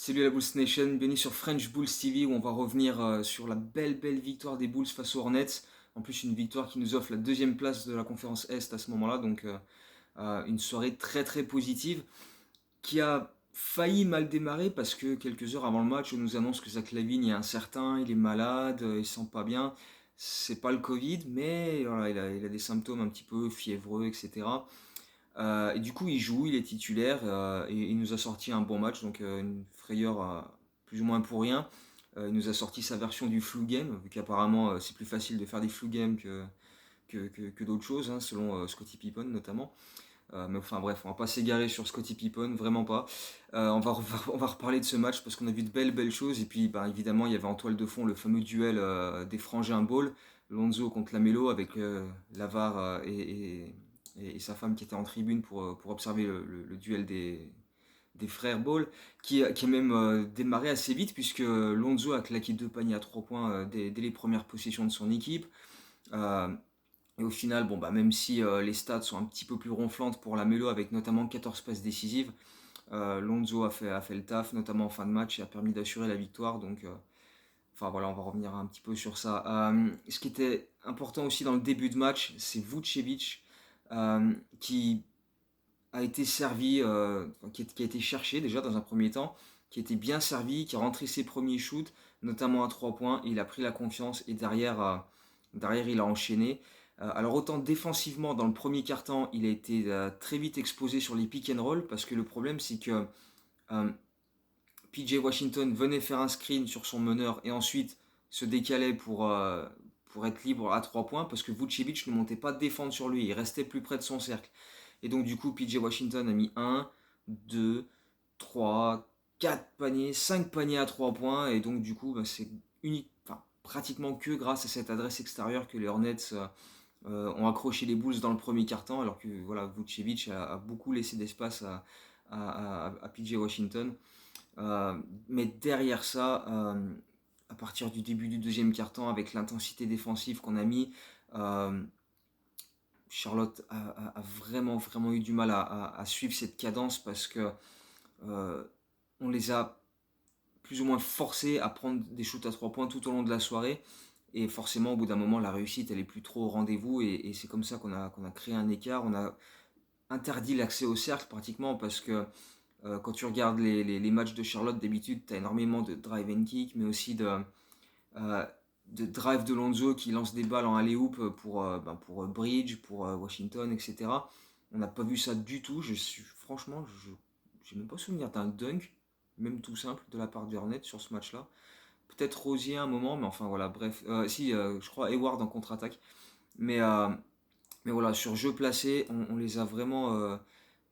Salut la Bulls Nation, bienvenue sur French Bulls TV où on va revenir sur la belle victoire des Bulls face aux Hornets. En plus une victoire qui nous offre la deuxième place de la conférence Est à ce moment-là, donc une soirée très positive qui a failli mal démarrer parce que quelques heures avant le match on nous annonce que Zach LaVine est incertain, il est malade, il se sent pas bien. C'est pas le Covid mais voilà, il a des symptômes un petit peu fiévreux, etc. Et du coup, il joue, il est titulaire et il nous a sorti un bon match, donc une frayeur plus ou moins pour rien. Il nous a sorti sa version du flu game, vu qu'apparemment c'est plus facile de faire des flu games que d'autres choses, hein, selon Scottie Pippen notamment. Mais enfin bref, on va pas s'égarer sur Scottie Pippen, vraiment pas. On va reparler de ce match parce qu'on a vu de belles choses. Et puis bah, évidemment, il y avait en toile de fond le fameux duel des frangins Ball, Lonzo contre Lamelo avec Lavar et sa femme qui était en tribune pour observer le duel des frères Ball, qui a même démarré assez vite puisque Lonzo a claqué deux paniers à 3 points dès les premières possessions de son équipe. Euh, et au final, bon, bah, même si les stats sont un petit peu plus ronflantes pour la Melo avec notamment 14 passes décisives, Lonzo a fait le taf, notamment en fin de match, et a permis d'assurer la victoire. Donc, enfin voilà, on va revenir un petit peu sur ça. Ce qui était important aussi dans le début de match, c'est Vucevic qui a été servi, qui a été cherché déjà dans un premier temps, qui a été bien servi, qui a rentré ses premiers shoots, notamment à 3 points, et il a pris la confiance et derrière il a enchaîné. Alors autant défensivement, dans le premier quart-temps, il a été très vite exposé sur les pick and roll, parce que le problème c'est que euh, PJ Washington venait faire un screen sur son meneur et ensuite se décalait pour être libre à 3 points, parce que Vucevic ne montait pas défendre sur lui, il restait plus près de son cercle. Et donc du coup, PJ Washington a mis 2, 3, 4 paniers, 5 paniers à 3 points. Et donc du coup, bah, c'est unique, enfin, pratiquement que grâce à cette adresse extérieure que les Hornets ont accroché les Bulls dans le premier quart-temps, alors que voilà, Vucevic a beaucoup laissé d'espace à PJ Washington. Mais derrière ça, à partir du début du deuxième quart-temps, avec l'intensité défensive qu'on a mis, euh, Charlotte a vraiment eu du mal à suivre cette cadence parce que euh, on les a plus ou moins forcés à prendre des shoots à 3 points tout au long de la soirée. Et forcément, au bout d'un moment, la réussite, elle est plus trop au rendez-vous. Et c'est comme ça qu'on a créé un écart. On a interdit l'accès au cercle pratiquement parce que quand tu regardes les matchs de Charlotte, d'habitude, tu as énormément de drive and kick, mais aussi euh, de drive de Lonzo qui lance des balles en alley-oop pour Bridge, pour Washington, etc. On n'a pas vu ça du tout. Franchement, je n'ai même pas souvenir d'un dunk, même tout simple, de la part des Hornets sur ce match-là. Peut-être Rosier à un moment, mais enfin voilà, bref. Si, je crois Hayward en contre-attaque. Mais, euh, mais voilà, sur jeu placé, on les a vraiment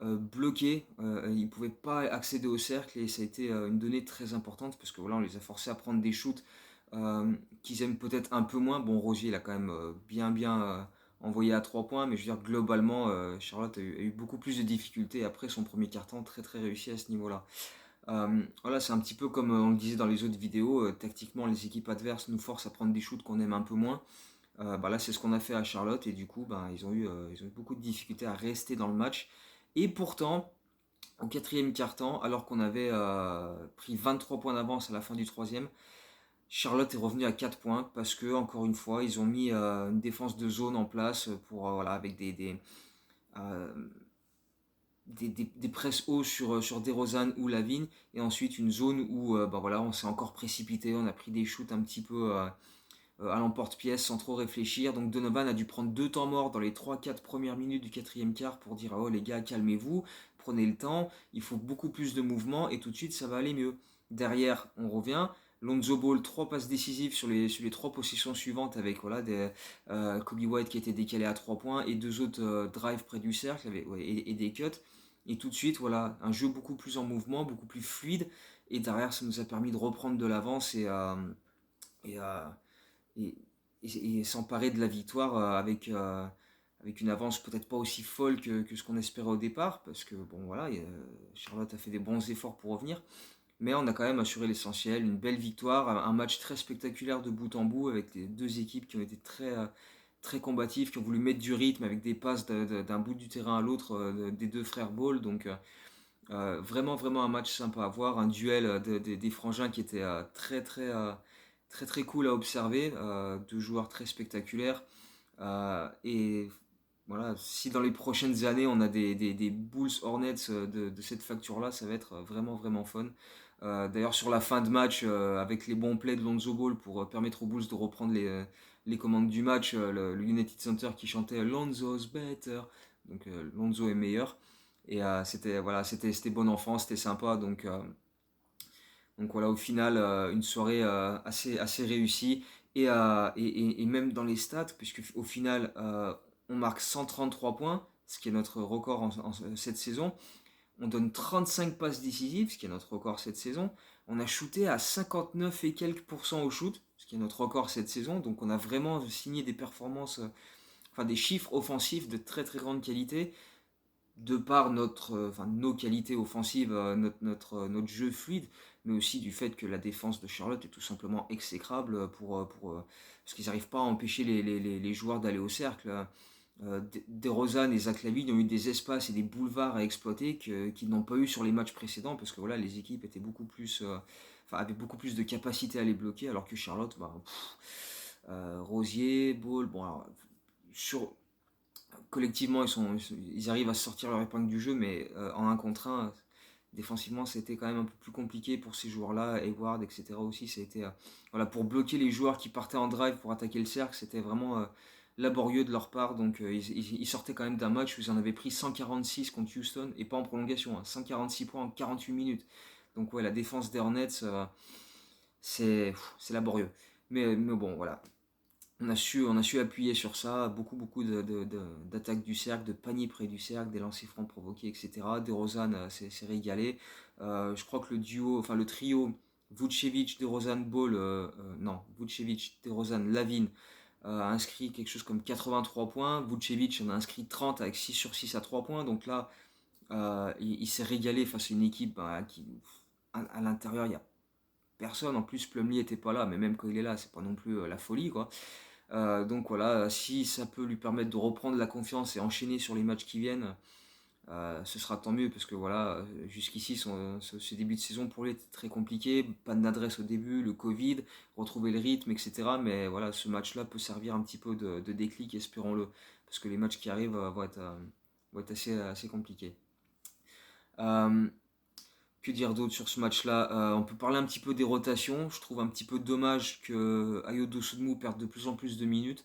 bloqués. Ils ne pouvaient pas accéder au cercle et ça a été une donnée très importante parce que voilà, on les a forcés à prendre des shoots qu'ils aiment peut-être un peu moins. Bon, Rosier, il a quand même bien envoyé à 3 points, mais je veux dire, globalement, Charlotte a eu beaucoup plus de difficultés après son premier carton, très réussi à ce niveau-là. Voilà, c'est un petit peu comme on le disait dans les autres vidéos, tactiquement, les équipes adverses nous forcent à prendre des shoots qu'on aime un peu moins. Bah là, c'est ce qu'on a fait à Charlotte et du coup, bah, ils ont eu beaucoup de difficultés à rester dans le match. Et pourtant, au quatrième quart-temps, alors qu'on avait pris 23 points d'avance à la fin du troisième, Charlotte est revenu à 4 points parce que, encore une fois, ils ont mis une défense de zone en place pour, voilà, avec euh, des presses hauts sur DeRozan ou Lavigne et ensuite une zone où bah, voilà, on s'est encore précipité, on a pris des shoots un petit peu à l'emporte-pièce sans trop réfléchir. Donc Donovan a dû prendre deux temps morts dans les 3-4 premières minutes du quatrième quart pour dire oh les gars calmez-vous, prenez le temps, il faut beaucoup plus de mouvement et tout de suite ça va aller mieux. Derrière on revient, Lonzo Ball, 3 passes décisives sur les 3 possessions suivantes avec voilà, Kobe White qui était décalé à 3 points et deux autres drives près du cercle et des cuts. Et tout de suite, voilà, un jeu beaucoup plus en mouvement, beaucoup plus fluide. Et derrière, ça nous a permis de reprendre de l'avance et, euh, et, et s'emparer de la victoire avec une avance peut-être pas aussi folle que ce qu'on espérait au départ, parce que bon voilà, Charlotte a fait des bons efforts pour revenir, mais on a quand même assuré l'essentiel, une belle victoire, un match très spectaculaire de bout en bout, avec les deux équipes qui ont été très combatives, qui ont voulu mettre du rythme avec des passes d'un bout du terrain à l'autre des deux frères Ball, donc Vraiment, vraiment un match sympa à voir, un duel des frangins qui était très très cool à observer, deux joueurs très spectaculaires. Et voilà, si dans les prochaines années on a des Bulls Hornets de cette facture-là, ça va être vraiment vraiment fun. D'ailleurs sur la fin de match, avec les bons plays de Lonzo Ball pour permettre aux Bulls de reprendre les commandes du match, le United Center qui chantait Lonzo's better, donc Lonzo est meilleur. Et c'était voilà, c'était bon enfant, c'était sympa. Donc voilà, au final, une soirée assez réussie. Et même dans les stats, puisque au final, on marque 133 points, ce qui est notre record cette saison. On donne 35 passes décisives, ce qui est notre record cette saison. On a shooté à 59 et quelques pourcents au shoot, ce qui est notre record cette saison. Donc on a vraiment signé des performances, enfin des chiffres offensifs de très très grande qualité de par nos qualités offensives, notre jeu fluide, mais aussi du fait que la défense de Charlotte est tout simplement exécrable parce qu'ils n'arrivent pas à empêcher les joueurs d'aller au cercle. DeRozan et Zach LaVine ont eu des espaces et des boulevards à exploiter qu'ils n'ont pas eu sur les matchs précédents parce que voilà, les équipes étaient avaient beaucoup plus de capacité à les bloquer, alors que Charlotte, Rosier, Ball, bon alors, sur, collectivement, ils arrivent à sortir leur épingle du jeu, mais en un contre un, défensivement, c'était quand même un peu plus compliqué pour ces joueurs-là. Hayward, etc. aussi, c'était voilà, pour bloquer les joueurs qui partaient en drive pour attaquer le cercle, c'était vraiment laborieux de leur part. Donc ils sortaient quand même d'un match où ils en avaient pris 146 contre Houston, et pas en prolongation, hein, 146 points en 48 minutes. Donc ouais, la défense des Hornets, c'est laborieux. Mais bon, voilà, on a su appuyer sur ça, beaucoup d'attaques du cercle, de paniers près du cercle, des lancers francs provoqués, etc. DeRozan s'est régalé. Je crois que le trio Vucevic, DeRozan, Ball, non, Vucevic, DeRozan, Lavine a inscrit quelque chose comme 83 points. Vucevic en a inscrit 30 avec 6 sur 6 à 3 points. Donc là, il s'est régalé face à une équipe qui, à l'intérieur, il n'y a personne. En plus, Plumlee était pas là, mais même quand il est là, c'est pas non plus la folie, quoi. Donc voilà, si ça peut lui permettre de reprendre la confiance et enchaîner sur les matchs qui viennent, ce sera tant mieux parce que voilà, jusqu'ici, ce début de saison pour lui était très compliqué, pas d'adresse au début, le Covid, retrouver le rythme, etc. Mais voilà, ce match-là peut servir un petit peu de déclic, espérons-le, parce que les matchs qui arrivent vont être assez compliqués. Euh, que dire d'autre sur ce match-là? On peut parler un petit peu des rotations. Je trouve un petit peu dommage que Ayo Dosunmu perde de plus en plus de minutes.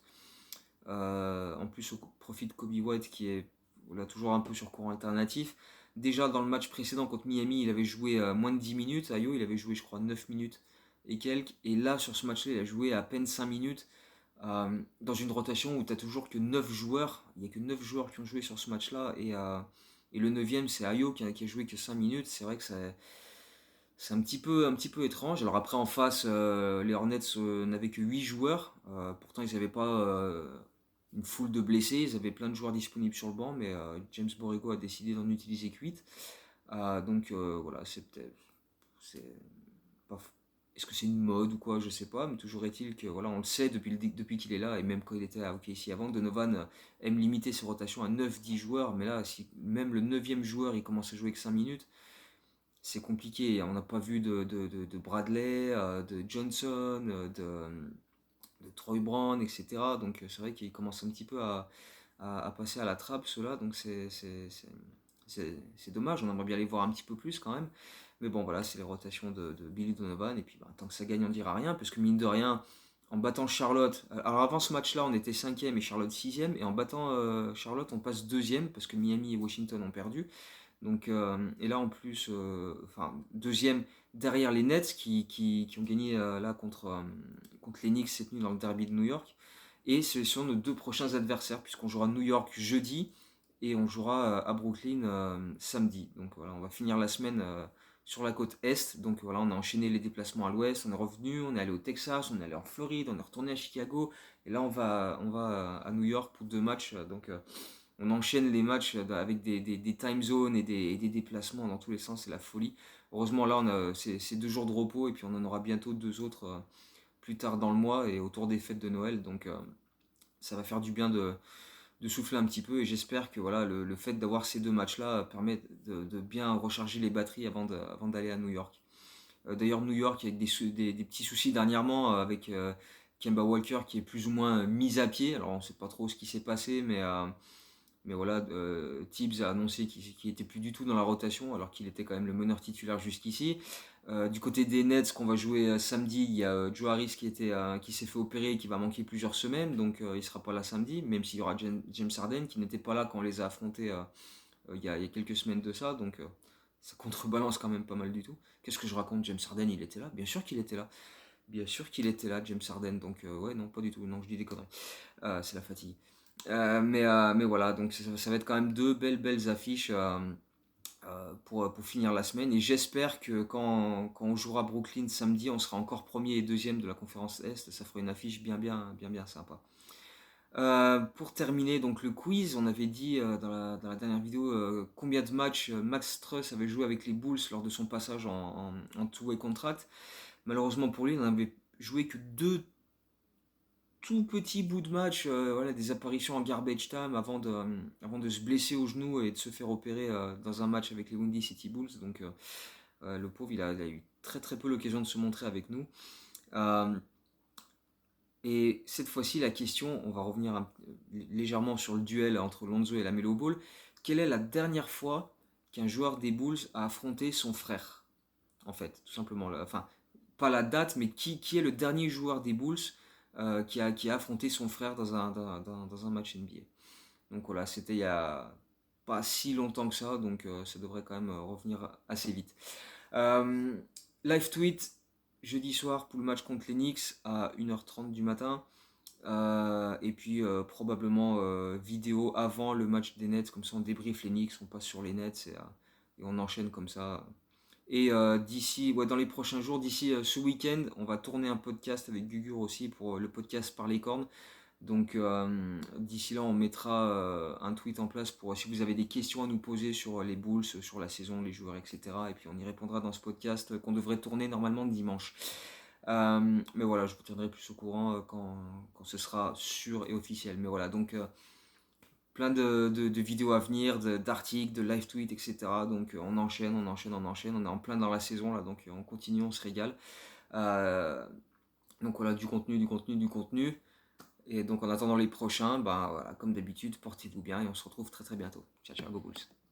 En plus, au profit de Kobe White qui est là, toujours un peu sur courant alternatif. Déjà dans le match précédent contre Miami, il avait joué moins de 10 minutes. Ayo, il avait joué, je crois, 9 minutes et quelques. Et là, sur ce match-là, il a joué à peine 5 minutes. Dans une rotation où tu as toujours que 9 joueurs. Il n'y a que 9 joueurs qui ont joué sur ce match-là. Et le neuvième, c'est Ayo qui a joué que 5 minutes. C'est vrai que c'est un petit peu étrange. Alors après, en face, les Hornets n'avaient que 8 joueurs. Pourtant, ils n'avaient pas une foule de blessés. Ils avaient plein de joueurs disponibles sur le banc, mais James Borrego a décidé d'en utiliser que 8. Donc voilà, c'est pas, est-ce que c'est une mode ou quoi, je sais pas, mais toujours est-il que voilà, on le sait depuis qu'il est là, et même quand il était à OKC avant, Donovan aime limiter ses rotations à 9-10 joueurs, mais là, si même le 9e joueur il commence à jouer que 5 minutes, c'est compliqué. On n'a pas vu de Bradley, de Johnson, de Troy Brown, etc. Donc c'est vrai qu'il commence un petit peu à passer à la trappe, ceux-là. Donc c'est dommage, on aimerait bien les voir un petit peu plus quand même. Mais bon, voilà, c'est les rotations de Billy Donovan. Et puis tant que ça gagne, on dira rien, parce que mine de rien, en battant Charlotte, alors avant ce match-là, on était 5e et Charlotte 6e. Et en battant Charlotte, on passe 2e, parce que Miami et Washington ont perdu. Donc, et là en plus, enfin, deuxième derrière les Nets qui ont gagné là contre les Knicks cette nuit dans le derby de New York. Et ce sont nos deux prochains adversaires, puisqu'on jouera New York jeudi et on jouera à Brooklyn samedi. Donc voilà, on va finir la semaine sur la côte est. Donc voilà, on a enchaîné les déplacements à l'ouest, on est revenu, on est allé au Texas, on est allé en Floride, on est retourné à Chicago. Et là, on va à New York pour 2 matchs. Donc on enchaîne les matchs avec des time zones et des déplacements dans tous les sens, c'est la folie. Heureusement, là, on a ces 2 jours de repos et puis on en aura bientôt 2 autres plus tard dans le mois et autour des fêtes de Noël. Donc, ça va faire du bien de de souffler un petit peu. Et j'espère que voilà, le fait d'avoir ces deux matchs-là permet de bien recharger les batteries avant d'aller à New York. D'ailleurs, New York, avec des petits soucis dernièrement avec Kemba Walker qui est plus ou moins mis à pied. Alors, on ne sait pas trop ce qui s'est passé, mais voilà, Tibbs a annoncé qu'il n'était plus du tout dans la rotation, alors qu'il était quand même le meneur titulaire jusqu'ici. Du côté des Nets, qu'on va jouer samedi, il y a Joe Harris qui s'est fait opérer et qui va manquer plusieurs semaines, donc il ne sera pas là samedi, même s'il y aura James Harden qui n'était pas là quand on les a affrontés il y a quelques semaines de ça, donc ça contrebalance quand même pas mal du tout. Qu'est-ce que je raconte? James Harden, il était là? Bien sûr qu'il était là. Bien sûr qu'il était là, James Harden, donc ouais, non, pas du tout, non, je dis des conneries. C'est la fatigue. Mais voilà, donc ça va être quand même deux belles affiches pour finir la semaine. Et j'espère que quand on jouera Brooklyn samedi, on sera encore premier et deuxième de la conférence Est. Ça fera une affiche bien sympa. Pour terminer donc le quiz, on avait dit dans la dernière vidéo combien de matchs Max Strus avait joué avec les Bulls lors de son passage en two-way contract. Malheureusement pour lui, il n'avait joué que deux tout petits bouts de match, voilà, des apparitions en garbage time avant de se blesser au genou et de se faire opérer dans un match avec les Windy City Bulls. Donc le pauvre, il a eu très peu l'occasion de se montrer avec nous. Euh, et cette fois-ci, la question, on va revenir légèrement sur le duel entre Lonzo et la Melo Ball. Quelle est la dernière fois qu'un joueur des Bulls a affronté son frère? En fait, tout simplement. Enfin, pas la date, mais qui est le dernier joueur des Bulls qui a affronté son frère dans un match NBA. Donc voilà, c'était il y a pas si longtemps que ça, donc ça devrait quand même revenir assez vite. Euh, Live tweet jeudi soir pour le match contre les Knicks à 1h30 du matin. Et puis probablement vidéo avant le match des Nets, comme ça on débriefe les Knicks, on passe sur les Nets et on enchaîne comme ça. Et dans les prochains jours, d'ici ce week-end, on va tourner un podcast avec Gugur aussi pour le podcast Par les cornes. Donc d'ici là, on mettra un tweet en place pour si vous avez des questions à nous poser sur les Bulls, sur la saison, les joueurs, etc. Et puis on y répondra dans ce podcast qu'on devrait tourner normalement dimanche. Mais voilà, je vous tiendrai plus au courant quand ce sera sûr et officiel. Mais voilà, donc plein de vidéos à venir, d'articles, de live tweets, etc. Donc on enchaîne. On est en plein dans la saison là, donc on continue, on se régale. Euh, donc voilà, du contenu. Et donc en attendant les prochains, bah voilà, comme d'habitude, portez-vous bien et on se retrouve très bientôt. Ciao, go Bulls.